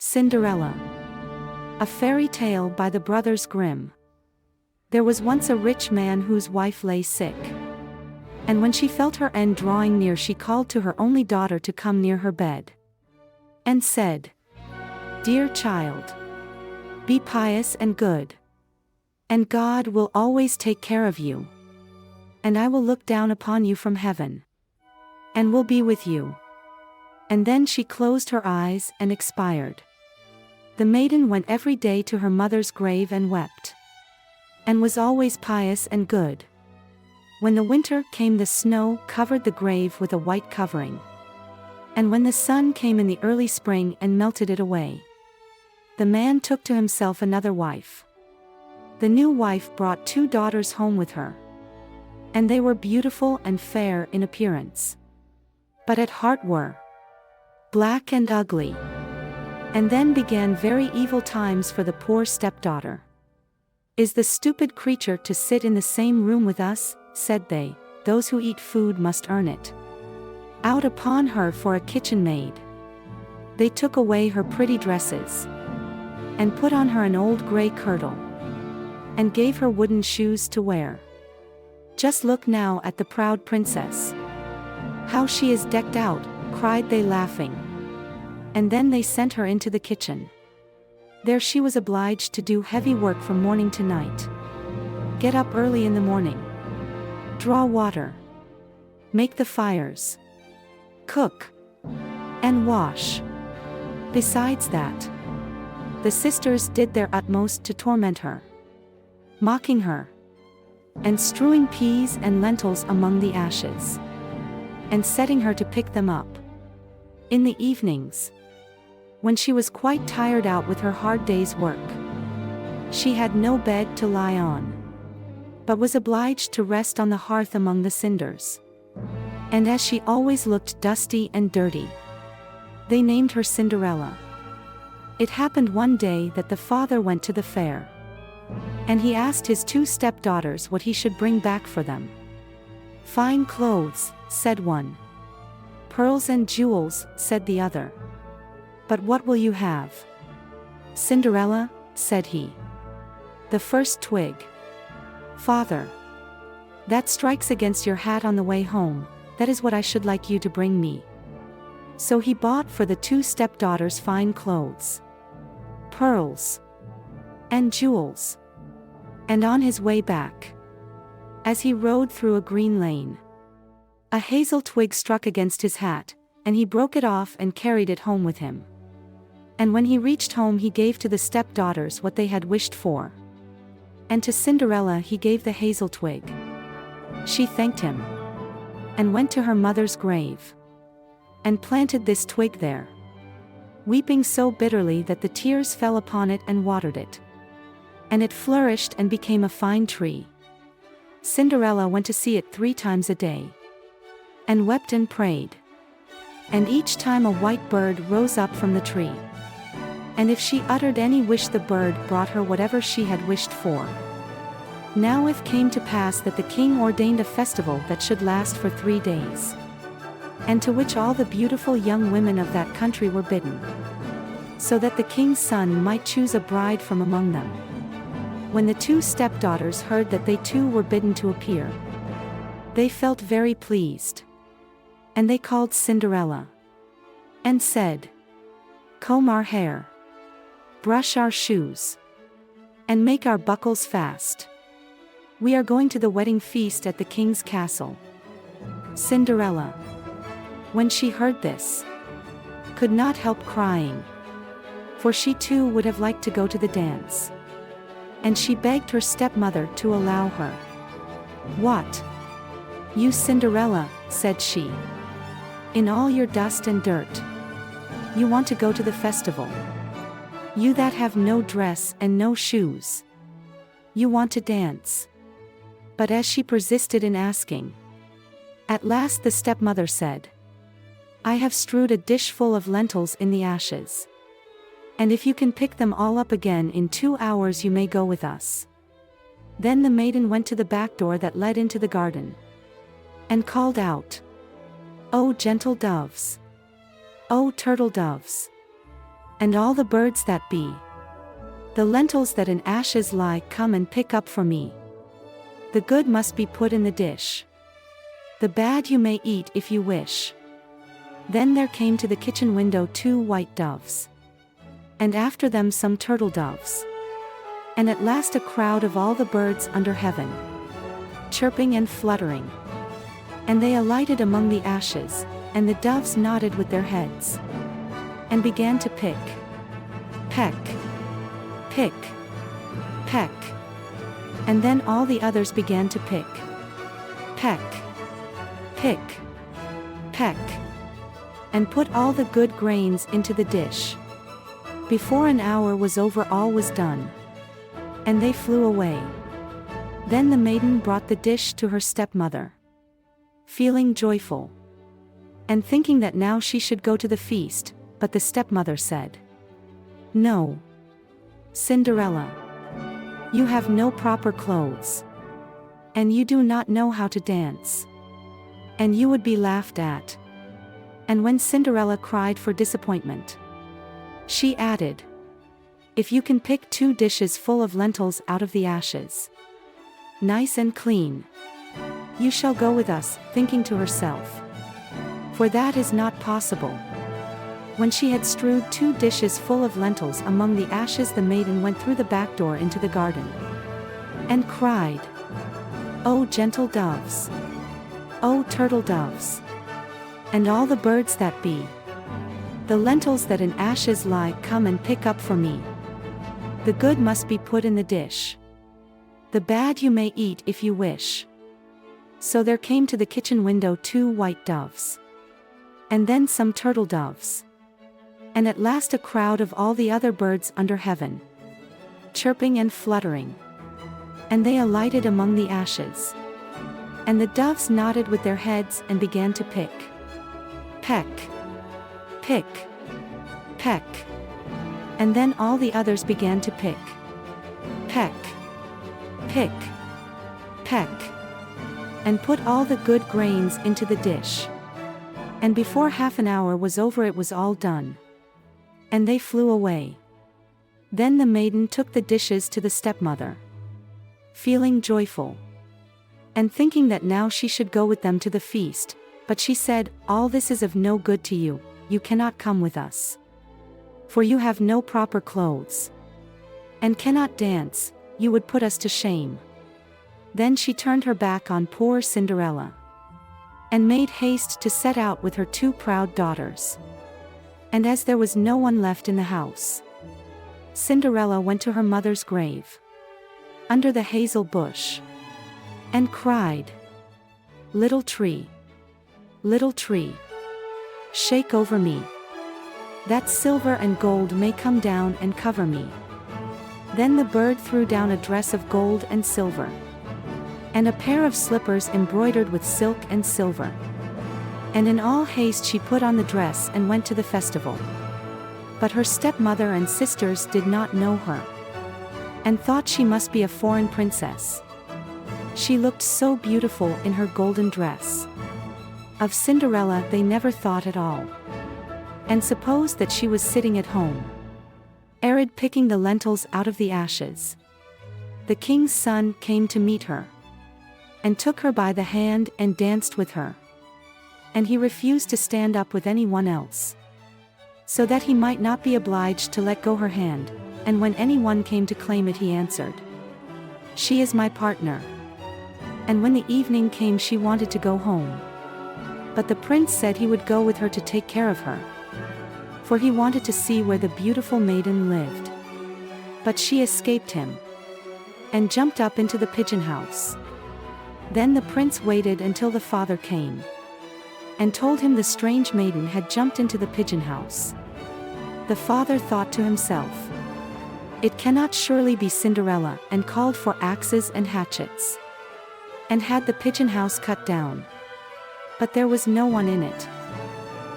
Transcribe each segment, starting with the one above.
Cinderella. A fairy tale by the Brothers Grimm. There was once a rich man whose wife lay sick. And when she felt her end drawing near, she called to her only daughter to come near her bed. And said, "Dear child, be pious and good. And God will always take care of you. And I will look down upon you from heaven. And will be with you." And then she closed her eyes and expired. The maiden went every day to her mother's grave and wept. And was always pious and good. When the winter came, the snow covered the grave with a white covering. And when the sun came in the early spring and melted it away, the man took to himself another wife. The new wife brought 2 daughters home with her. And they were beautiful and fair in appearance, but at heart were black and ugly. And then began very evil times for the poor stepdaughter. "Is the stupid creature to sit in the same room with us?" said they. "Those who eat food must earn it. Out upon her for a kitchen-maid." They took away her pretty dresses, and put on her an old gray kirtle, and gave her wooden shoes to wear. "Just look now at the proud princess. How she is decked out," cried they, laughing. And then they sent her into the kitchen. There she was obliged to do heavy work from morning to night. Get up early in the morning, draw water, make the fires, cook, and wash. Besides that, the sisters did their utmost to torment her, mocking her, and strewing peas and lentils among the ashes, and setting her to pick them up. In the evenings, when she was quite tired out with her hard day's work, she had no bed to lie on, but was obliged to rest on the hearth among the cinders. And as she always looked dusty and dirty, they named her Cinderella. It happened one day that the father went to the fair, and he asked his 2 stepdaughters what he should bring back for them. "Fine clothes," said one. "Pearls and jewels," said the other. "But what will you have?" "Cinderella," said he. "The first twig." "Father, that strikes against your hat on the way home. That is what I should like you to bring me." So he bought for the 2 stepdaughters fine clothes, pearls, and jewels. And on his way back, as he rode through a green lane, a hazel twig struck against his hat, and he broke it off and carried it home with him. And when he reached home, he gave to the stepdaughters what they had wished for. And to Cinderella he gave the hazel twig. She thanked him, and went to her mother's grave, and planted this twig there, weeping so bitterly that the tears fell upon it and watered it. And it flourished and became a fine tree. Cinderella went to see it 3 times a day, and wept and prayed. And each time a white bird rose up from the tree. And if she uttered any wish, the bird brought her whatever she had wished for. Now it came to pass that the king ordained a festival that should last for 3 days, and to which all the beautiful young women of that country were bidden, so that the king's son might choose a bride from among them. When the 2 stepdaughters heard that they too were bidden to appear, they felt very pleased. And they called Cinderella, and said, "Comb our hair, brush our shoes, and make our buckles fast. We are going to the wedding feast at the king's castle." Cinderella, when she heard this, could not help crying, for she too would have liked to go to the dance. And she begged her stepmother to allow her. "What? You Cinderella," said she, "in all your dust and dirt, you want to go to the festival? You that have no dress and no shoes, you want to dance?" But as she persisted in asking, at last the stepmother said, "I have strewed a dish full of lentils in the ashes, and if you can pick them all up again in 2 hours, you may go with us." Then the maiden went to the back door that led into the garden, and called out, "O gentle doves! O turtle doves! And all the birds that be. The lentils that in ashes lie come and pick up for me. The good must be put in the dish. The bad you may eat if you wish. Then there came to the kitchen window 2 white doves. And after them some turtle doves. And at last a crowd of all the birds under heaven, chirping and fluttering. And they alighted among the ashes, and the doves nodded with their heads, and began to pick. Peck. Pick. Peck. And then all the others began to pick. Peck. Pick. Peck. And put all the good grains into the dish. Before an hour was over all was done. And they flew away. Then the maiden brought the dish to her stepmother, feeling joyful, and thinking that now she should go to the feast, but the stepmother said, "No, Cinderella, you have no proper clothes, and you do not know how to dance, and you would be laughed at." And when Cinderella cried for disappointment, she added, "If you can pick 2 dishes full of lentils out of the ashes, nice and clean, you shall go with us," thinking to herself, "For that is not possible." When she had strewed 2 dishes full of lentils among the ashes, the maiden went through the back door into the garden, and cried, "O gentle doves! O turtle doves! And all the birds that be. The lentils that in ashes lie come and pick up for me. The good must be put in the dish. The bad you may eat if you wish." So there came to the kitchen window 2 white doves. And then some turtle doves. And at last a crowd of all the other birds under heaven, chirping and fluttering. And they alighted among the ashes. And the doves nodded with their heads and began to pick. Peck. Pick. Peck. And then all the others began to pick. Peck. Pick. Peck. And put all the good grains into the dish. And before half an hour was over it was all done. And they flew away. Then the maiden took the dishes to the stepmother, feeling joyful, and thinking that now she should go with them to the feast, but she said, "All this is of no good to you, you cannot come with us. For you have no proper clothes, and cannot dance, you would put us to shame." Then she turned her back on poor Cinderella, and made haste to set out with her 2 proud daughters. And as there was no one left in the house, Cinderella went to her mother's grave, under the hazel bush, and cried, "Little tree, shake over me, that silver and gold may come down and cover me." Then the bird threw down a dress of gold and silver, and a pair of slippers embroidered with silk and silver. And in all haste she put on the dress and went to the festival. But her stepmother and sisters did not know her, and thought she must be a foreign princess. She looked so beautiful in her golden dress. Of Cinderella they never thought at all, and supposed that she was sitting at home, arid picking the lentils out of the ashes. The king's son came to meet her, and took her by the hand and danced with her. And he refused to stand up with anyone else, so that he might not be obliged to let go her hand, and when anyone came to claim it he answered, "She is my partner." And when the evening came she wanted to go home, but the prince said he would go with her to take care of her, for he wanted to see where the beautiful maiden lived. But she escaped him, and jumped up into the pigeon house. Then the prince waited until the father came, and told him the strange maiden had jumped into the pigeon house. The father thought to himself, "It cannot surely be Cinderella," and called for axes and hatchets, and had the pigeon house cut down. But there was no one in it.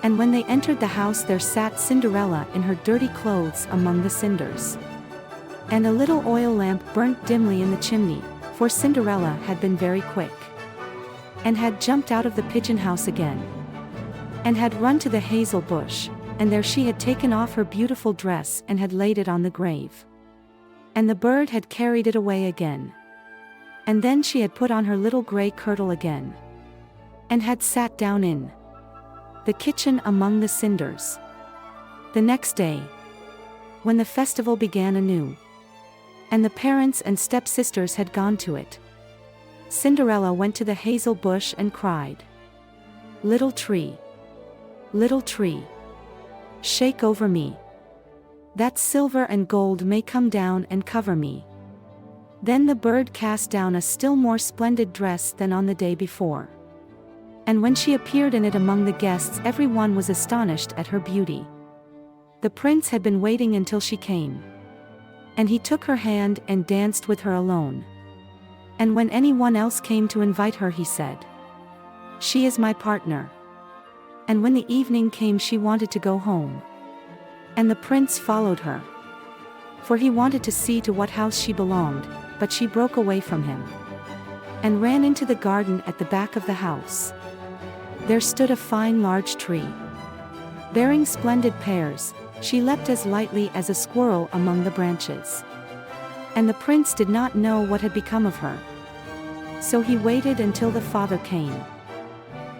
And when they entered the house there sat Cinderella in her dirty clothes among the cinders. And a little oil lamp burnt dimly in the chimney, for Cinderella had been very quick, and had jumped out of the pigeon house again, and had run to the hazel bush, and there she had taken off her beautiful dress and had laid it on the grave. And the bird had carried it away again. And then she had put on her little grey kirtle again, and had sat down in the kitchen among the cinders. The next day, when the festival began anew, and the parents and stepsisters had gone to it, Cinderella went to the hazel bush and cried, little tree, shake over me, that silver and gold may come down and cover me." Then the bird cast down a still more splendid dress than on the day before. And when she appeared in it among the guests, every one was astonished at her beauty. The prince had been waiting until she came, and he took her hand and danced with her alone. And when anyone else came to invite her, he said, "She is my partner." And when the evening came, she wanted to go home, and the prince followed her, for he wanted to see to what house she belonged, but she broke away from him, and ran into the garden at the back of the house. There stood a fine large tree, bearing splendid pears. She leapt as lightly as a squirrel among the branches, and the prince did not know what had become of her. So he waited until the father came,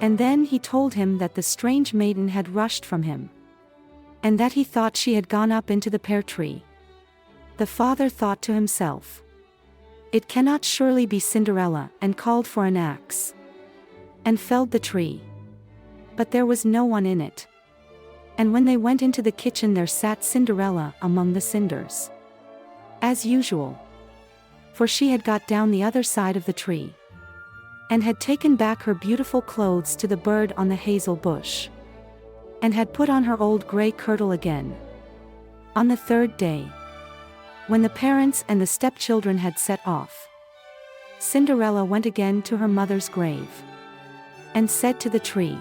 and then he told him that the strange maiden had rushed from him, and that he thought she had gone up into the pear tree. The father thought to himself, "It cannot surely be Cinderella," and called for an axe, and felled the tree. But there was no one in it. And when they went into the kitchen, there sat Cinderella among the cinders, as usual, for she had got down the other side of the tree, and had taken back her beautiful clothes to the bird on the hazel bush, and had put on her old grey kirtle again. On the third day, when the parents and the stepchildren had set off, Cinderella went again to her mother's grave, and said to the tree,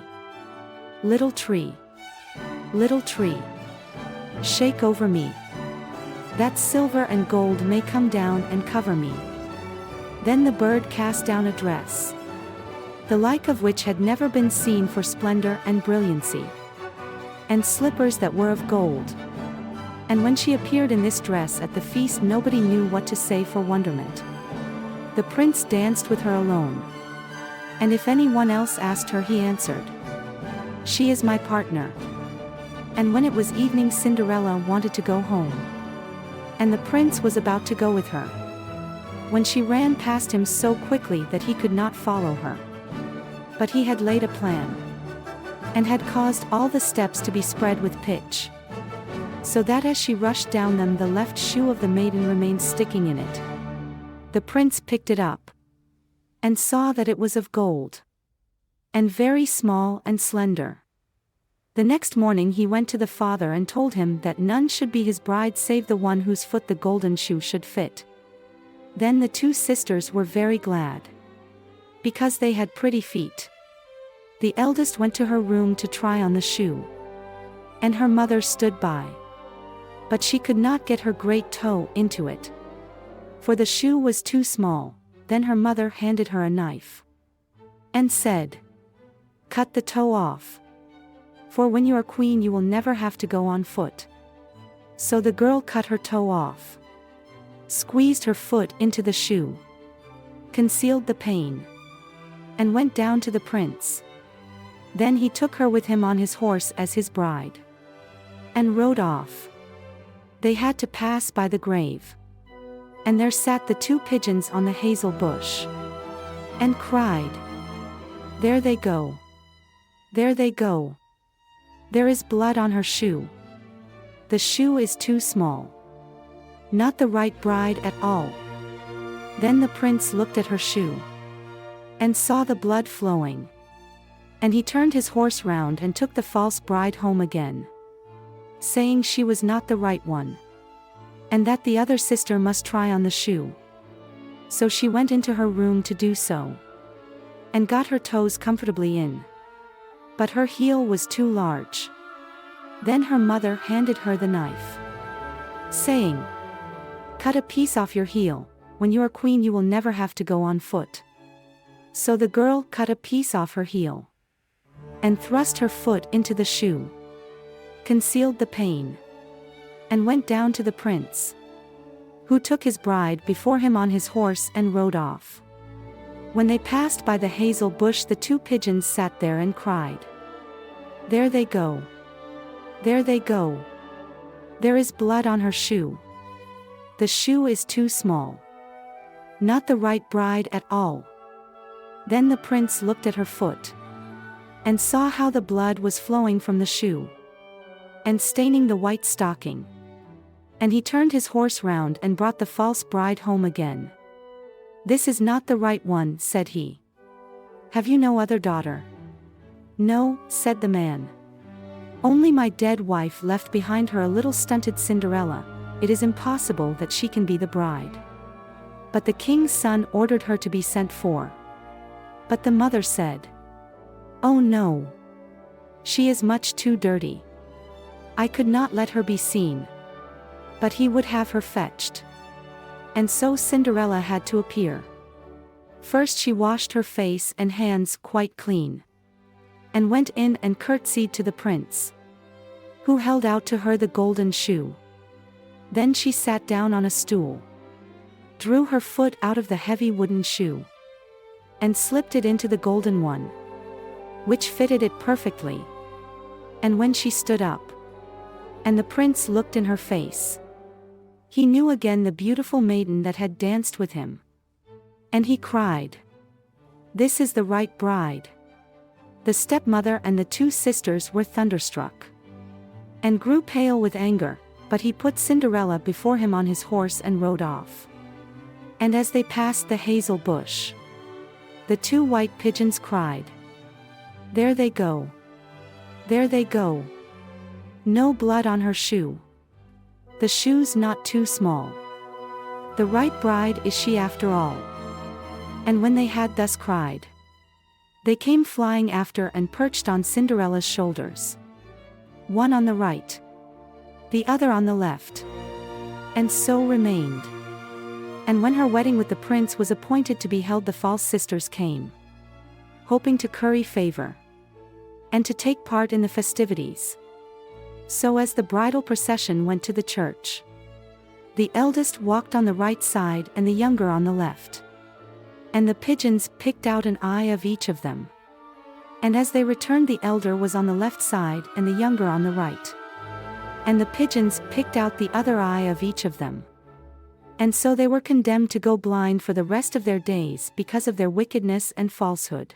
little tree, shake over me, that silver and gold may come down and cover me." Then the bird cast down a dress, the like of which had never been seen for splendor and brilliancy, and slippers that were of gold. And when she appeared in this dress at the feast, nobody knew what to say for wonderment. The prince danced with her alone, and if anyone else asked her, he answered, "She is my partner." And when it was evening, Cinderella wanted to go home, and the prince was about to go with her, when she ran past him so quickly that he could not follow her. But he had laid a plan, and had caused all the steps to be spread with pitch, so that as she rushed down them, the left shoe of the maiden remained sticking in it. The prince picked it up, and saw that it was of gold, and very small and slender. The next morning he went to the father and told him that none should be his bride save the one whose foot the golden shoe should fit. Then the two sisters were very glad, because they had pretty feet. The eldest went to her room to try on the shoe, and her mother stood by, but she could not get her great toe into it, for the shoe was too small. Then her mother handed her a knife, and said, "Cut the toe off, for when you are queen you will never have to go on foot." So the girl cut her toe off, squeezed her foot into the shoe, concealed the pain, and went down to the prince. Then he took her with him on his horse as his bride, and rode off. They had to pass by the grave, and there sat the two pigeons on the hazel bush, and cried, "There they go! There they go! There is blood on her shoe. The shoe is too small. Not the right bride at all." Then the prince looked at her shoe, and saw the blood flowing, and he turned his horse round and took the false bride home again, saying she was not the right one, and that the other sister must try on the shoe. So she went into her room to do so, and got her toes comfortably in, but her heel was too large. Then her mother handed her the knife, saying, "Cut a piece off your heel. When you are queen you will never have to go on foot." So the girl cut a piece off her heel, and thrust her foot into the shoe. concealed the pain, and went down to the prince, who took his bride before him on his horse and rode off. When they passed by the hazel bush, the two pigeons sat there and cried, "There they go! There they go! There is blood on her shoe. The shoe is too small. Not the right bride at all." Then the prince looked at her foot, and saw how the blood was flowing from the shoe, and staining the white stocking. And he turned his horse round and brought the false bride home again. "This is not the right one," said he. "Have you no other daughter?" "No," said the man. "Only my dead wife left behind her a little stunted Cinderella. It is impossible that she can be the bride." But the king's son ordered her to be sent for. But the mother said, "Oh no! She is much too dirty. I could not let her be seen." But he would have her fetched. And so Cinderella had to appear. First she washed her face and hands quite clean, and went in and curtsied to the prince, who held out to her the golden shoe. Then she sat down on a stool, drew her foot out of the heavy wooden shoe, and slipped it into the golden one, which fitted it perfectly. And when she stood up, and the prince looked in her face, he knew again the beautiful maiden that had danced with him. And he cried, "This is the right bride." The stepmother and the two sisters were thunderstruck, and grew pale with anger, but he put Cinderella before him on his horse and rode off. And as they passed the hazel bush, the two white pigeons cried, "There they go! There they go! No blood on her shoe. The shoe's not too small. The right bride is she after all." And when they had thus cried, they came flying after and perched on Cinderella's shoulders, one on the right, the other on the left, and so remained. And when her wedding with the prince was appointed to be held, the false sisters came, hoping to curry favor, and to take part in the festivities. So as the bridal procession went to the church, the eldest walked on the right side and the younger on the left. And the pigeons picked out an eye of each of them. And as they returned, the elder was on the left side and the younger on the right. And the pigeons picked out the other eye of each of them. And so they were condemned to go blind for the rest of their days because of their wickedness and falsehood.